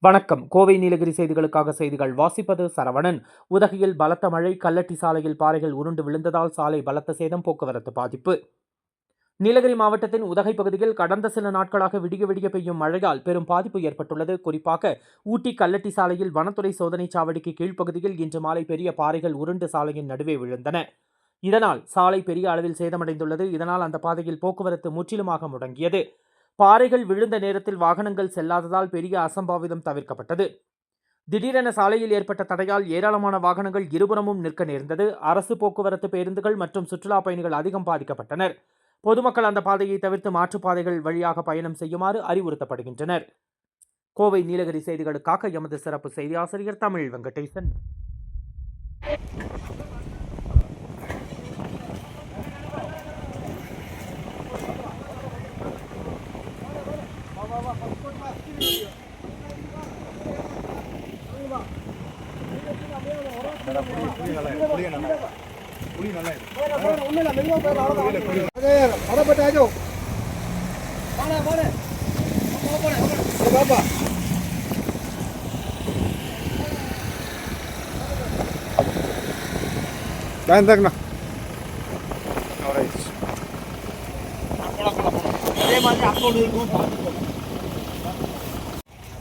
வணக்கம். கோவை நீலகிரி செய்திகளுக்காக செய்திகள் வாசிப்பது சரவணன். உதகையில் பலத்த மழை. கல்லட்டி சாலையில் பாறைகள் உருண்டு விழுந்ததால் சாலை பலத்த சேதம், போக்குவரத்து பாதிப்பு. நீலகிரி மாவட்டத்தின் உதகை பகுதியில் கடந்த சில நாட்களாக விடிய விடிய பெய்யும் மழையால் பெரும் பாதிப்பு ஏற்பட்டுள்ளது. குறிப்பாக ஊட்டி கல்லட்டி சாலையில் வனத்துறை சோதனை சாவடிக்கு கீழ்ப்பகுதியில் இன்று மாலை பெரிய பாறைகள் உருண்டு சாலையின் நடுவே விழுந்தன. இதனால் சாலை பெரிய அளவில் சேதமடைந்துள்ளது. இதனால் அந்த பாதையில் போக்குவரத்து முற்றிலுமாக முடங்கியது. பாறைகள் விழுந்த நேரத்தில் வாகனங்கள் செல்லாததால் பெரிய அசம்பாவிதம் தவிர்க்கப்பட்டது. திடீரென சாலையில் ஏற்பட்ட தடையால் ஏராளமான வாகனங்கள் இருபுறமும் நிற்க நேர்ந்தது. அரசு போக்குவரத்து பேருந்துகள் மற்றும் சுற்றுலா பயணிகள் அதிகம் பாதிக்கப்பட்டனர். பொதுமக்கள் அந்த பாதையை தவிர்த்து மாற்றுப்பாதைகள் வழியாக பயணம் செய்யுமாறு அறிவுறுத்தப்படுகின்றனர். கோவை நீலகிரி செய்திகளுக்காக எமது சிறப்பு செய்தி ஆசிரியர் Tamil Venkatesan.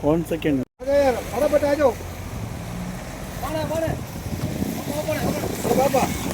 One second. Baba.